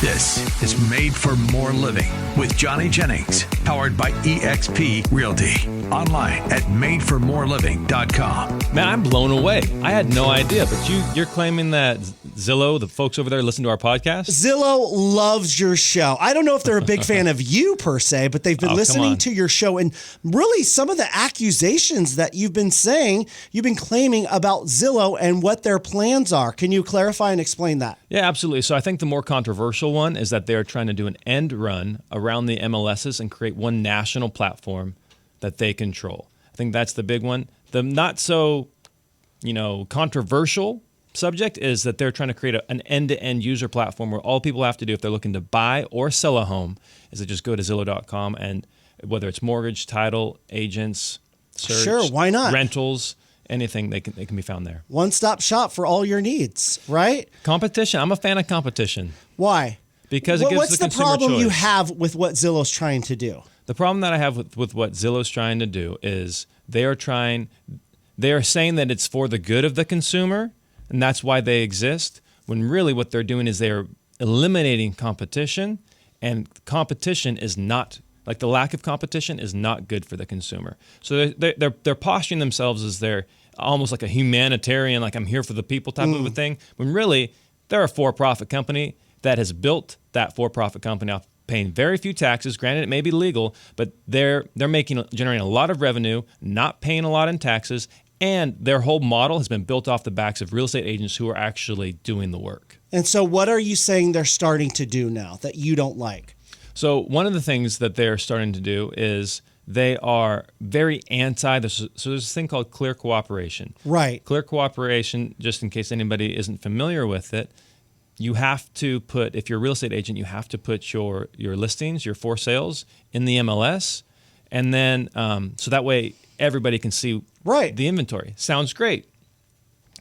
This is Made for More Living with Johnny Jennings, powered by eXp Realty. Online at madeformoreliving.com. Man, I'm blown away. I had no idea, but you're claiming that Zillow, the folks over there, listen to our podcast? Zillow loves your show. I don't know if they're a big fan of you per se, but they've been listening to your show. And really, some of the accusations that you've been claiming about Zillow and what their plans are. Can you clarify and explain that? Yeah, absolutely. So I think the more controversial one is that they're trying to do an end run around the MLSs and create one national platform that they control. I think that's the big one. The not so, controversial subject is that they're trying to create an end-to-end user platform where all people have to do if they're looking to buy or sell a home is to just go to Zillow.com, and whether it's mortgage, title, agents, search, sure, why not? Rentals, anything, they can be found there. One-stop shop for all your needs, right? Competition. I'm a fan of competition. Why? Because it gives what's the consumer problem choice. you have with what Zillow's trying to do? The problem that I have with what Zillow's trying to do is they are saying that it's for the good of the consumer, and that's why they exist, when really what they're doing is they're eliminating competition, and competition is not, like the lack of competition is not good for the consumer. So they're posturing themselves as they're almost like a humanitarian, like I'm here for the people type of a thing, when really they're a for-profit company that has built that for-profit company off paying very few taxes. Granted, it may be legal, but they're generating a lot of revenue, not paying a lot in taxes, and their whole model has been built off the backs of real estate agents who are actually doing the work. And so what are you saying they're starting to do now that you don't like? So one of the things that they're starting to do is they are very anti this. So there's this thing called clear cooperation. Right. Clear cooperation, just in case anybody isn't familiar with it, you have to put, if you're a real estate agent, you have to put your listings, your for sales in the MLS. And then, so that way everybody can see the inventory. Sounds great.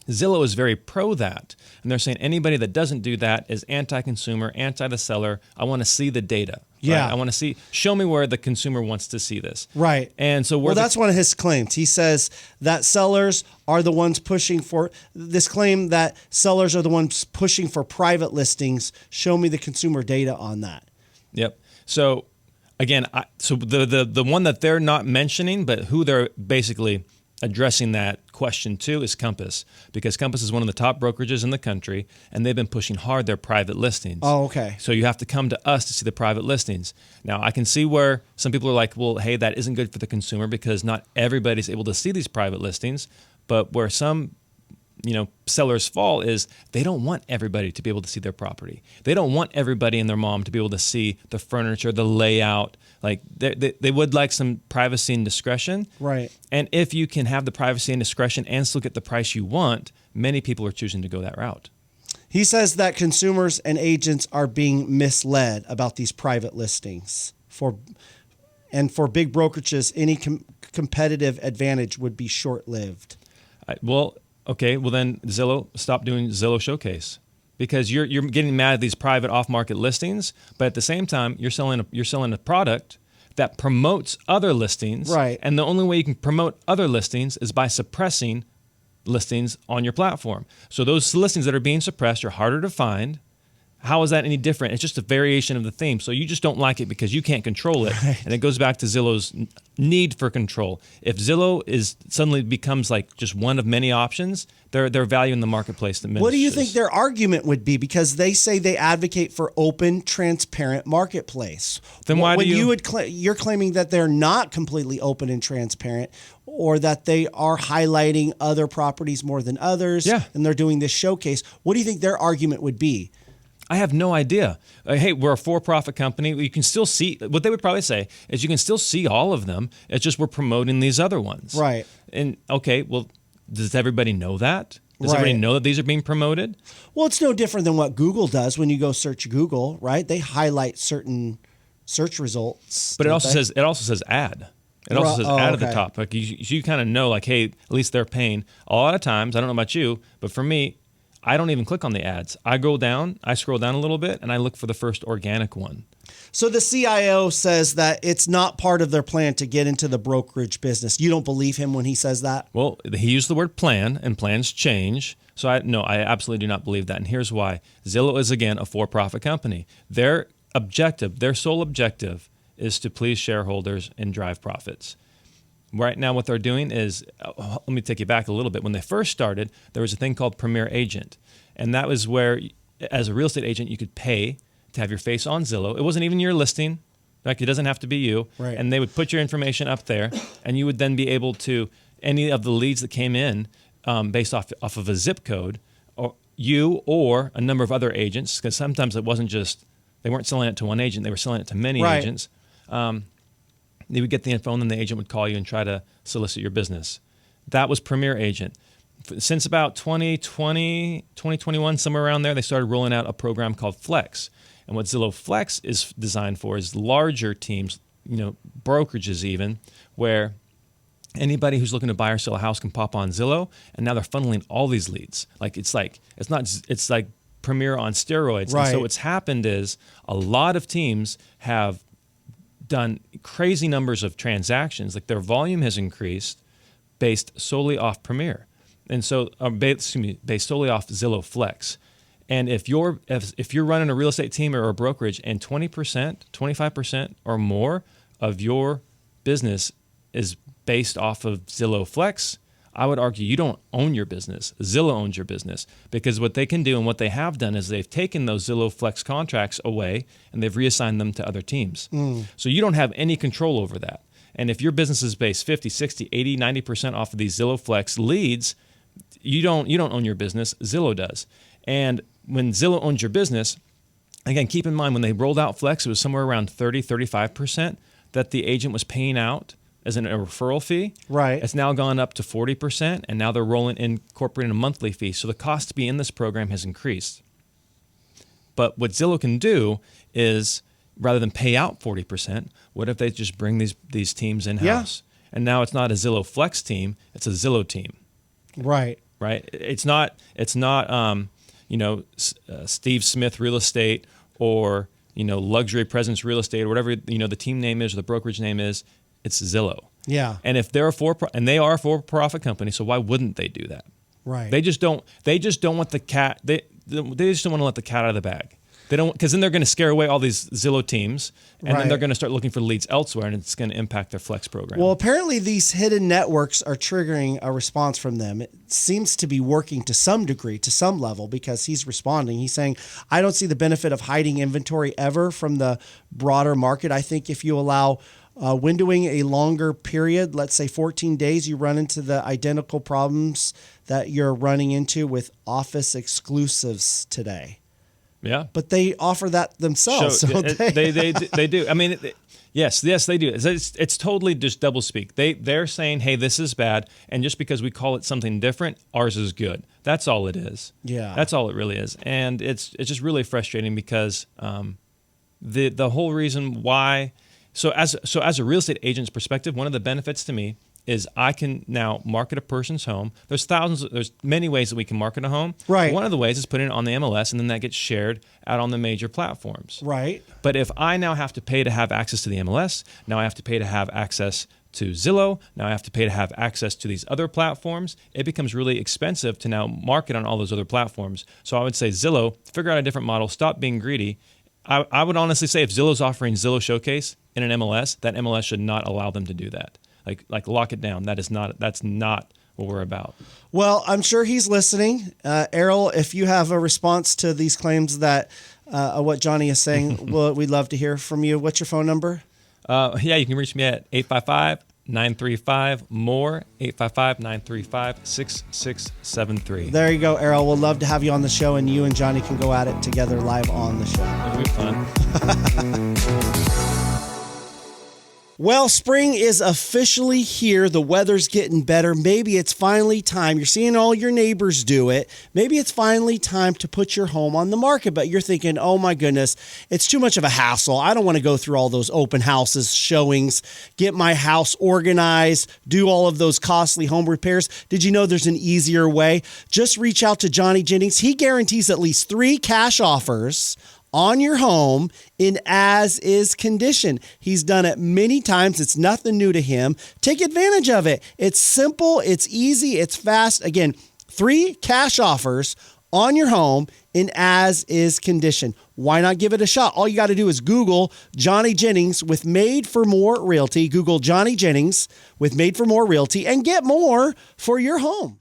Zillow is very pro that. And they're saying anybody that doesn't do that is anti-consumer, anti the seller. I want to see the data. Yeah. Right? I want to show me where the consumer wants to see this. Right. And so that's one of his claims. He says that sellers are the ones pushing for this claim that sellers are the ones pushing for private listings. Show me the consumer data on that. Yep. So again, the one that they're not mentioning, but who they're basically addressing that question to is Compass, because Compass is one of the top brokerages in the country, and they've been pushing hard their private listings. Oh, okay. So you have to come to us to see the private listings. Now, I can see where some people are like, well, hey, that isn't good for the consumer because not everybody's able to see these private listings, but where some sellers fall is they don't want everybody to be able to see their property. They don't want everybody and their mom to be able to see the furniture, the layout. Like they would like some privacy and discretion. Right. And if you can have the privacy and discretion and still get the price you want, many people are choosing to go that route. He says that consumers and agents are being misled about these private listings. For big brokerages, any competitive advantage would be short-lived. Okay, well then Zillow, stop doing Zillow Showcase, because you're getting mad at these private off-market listings, but at the same time you're selling a product that promotes other listings, right? And the only way you can promote other listings is by suppressing listings on your platform. So those listings that are being suppressed are harder to find. How is that any different? It's just a variation of the theme. So you just don't like it because you can't control it. Right. And it goes back to Zillow's need for control. If Zillow suddenly becomes like just one of many options, their value in the marketplace diminishes. What do you think their argument would be? Because they say they advocate for open, transparent marketplace. Then why you're claiming that they're not completely open and transparent, or that they are highlighting other properties more than others, and they're doing this showcase. What do you think their argument would be? I have no idea. Hey, we're a for-profit company. You can still see, what they would probably say is you can still see all of them. It's just we're promoting these other ones. Right. And okay, well, does everybody know that? Does everybody know that these are being promoted? Well, it's no different than what Google does when you go search Google, right? They highlight certain search results. But it also says ad. It also says ad at the top. Like you kind of know, like, hey, at least they're paying. A lot of times, I don't know about you, but for me, I don't even click on the ads. I scroll down a little bit, and I look for the first organic one. So the CIO says that it's not part of their plan to get into the brokerage business. You don't believe him when he says that? Well, he used the word plan, and plans change. So I absolutely do not believe that. And here's why. Zillow is, again, a for-profit company. Their sole objective is to please shareholders and drive profits. Right now, what they're doing is, let me take you back a little bit. When they first started, there was a thing called Premier Agent. And that was where, as a real estate agent, you could pay to have your face on Zillow. It wasn't even your listing. Like, it doesn't have to be you. Right. And they would put your information up there, and you would then be able to, any of the leads that came in based off of a zip code, or you or a number of other agents, because sometimes it wasn't just, they weren't selling it to one agent, they were selling it to many agents. They would get the info, and then the agent would call you and try to solicit your business. That was Premier Agent. Since about 2020, 2021, somewhere around there, they started rolling out a program called Flex. And what Zillow Flex is designed for is larger teams, brokerages even, where anybody who's looking to buy or sell a house can pop on Zillow, and now they're funneling all these leads. It's like Premier on steroids. Right. And so what's happened is a lot of teams have done crazy numbers of transactions. Like, their volume has increased based solely off Premier, and so based solely off Zillow Flex. And if you're running a real estate team or a brokerage, and 20%, 25% or more of your business is based off of Zillow Flex, I would argue you don't own your business. Zillow owns your business, because what they can do and what they have done is they've taken those Zillow Flex contracts away and they've reassigned them to other teams. So you don't have any control over that. And if your business is based 50, 60, 80, 90% off of these Zillow Flex leads, you don't own your business. Zillow does. And when Zillow owns your business, again, keep in mind, when they rolled out Flex, it was somewhere around 30, 35% that the agent was paying out as a referral fee. Right. It's now gone up to 40%, and now they're incorporating a monthly fee. So the cost to be in this program has increased. But what Zillow can do is, rather than pay out 40%, what if they just bring these teams in-house? Yeah. And now it's not a Zillow Flex team, it's a Zillow team. Right. Right? It's not Steve Smith Real Estate or, Luxury Presence Real Estate or whatever, the team name is or the brokerage name is. It's Zillow. Yeah. And if they're they are a for-profit company, so why wouldn't they do that? Right. They just don't want the cat. They just don't want to let the cat out of the bag. They don't, because then they're going to scare away all these Zillow teams, and then they're going to start looking for leads elsewhere, and it's going to impact their Flex program. Well, apparently these hidden networks are triggering a response from them. It seems to be working to some degree, to some level, because he's responding. He's saying, I don't see the benefit of hiding inventory ever from the broader market. I think if you allow windowing a longer period, let's say 14 days, you run into the identical problems that you're running into with office exclusives today. Yeah, but they offer that themselves. They do. I mean, yes, they do. It's totally just doublespeak. They're saying, hey, this is bad, and just because we call it something different, ours is good. That's all it is. Yeah, that's all it really is, and it's just really frustrating because the whole reason why. So as a real estate agent's perspective, one of the benefits to me is I can now market a person's home. There's many ways that we can market a home. Right. One of the ways is putting it on the MLS, and then that gets shared out on the major platforms. Right. But if I now have to pay to have access to the MLS, now I have to pay to have access to Zillow, now I have to pay to have access to these other platforms, it becomes really expensive to now market on all those other platforms. So I would say Zillow, figure out a different model, stop being greedy. I would honestly say if Zillow's offering Zillow Showcase in an MLS, that MLS should not allow them to do that. Like lock it down. That's not what we're about. Well, I'm sure he's listening. Errol, if you have a response to these claims that what Johnny is saying, we'd love to hear from you. What's your phone number? You can reach me at 855-935-MORE, 855-935-6673. There you go, Errol. We'll love to have you on the show, and you and Johnny can go at it together live on the show. It'll be fun. Well, spring is officially here. The weather's getting better. Maybe it's finally time. You're seeing all your neighbors do it. Maybe it's finally time to put your home on the market, but you're thinking, oh my goodness, it's too much of a hassle. I don't want to go through all those open houses, showings, get my house organized, do all of those costly home repairs. Did you know there's an easier way? Just reach out to Johnny Jennings. He guarantees at least 3 cash offers on your home in as-is condition. He's done it many times. It's nothing new to him. Take advantage of it. It's simple, it's easy, it's fast. Again, 3 cash offers on your home in as-is condition. Why not give it a shot? All you got to do is Google Johnny Jennings with Made for More Realty. Google Johnny Jennings with Made for More Realty and get more for your home.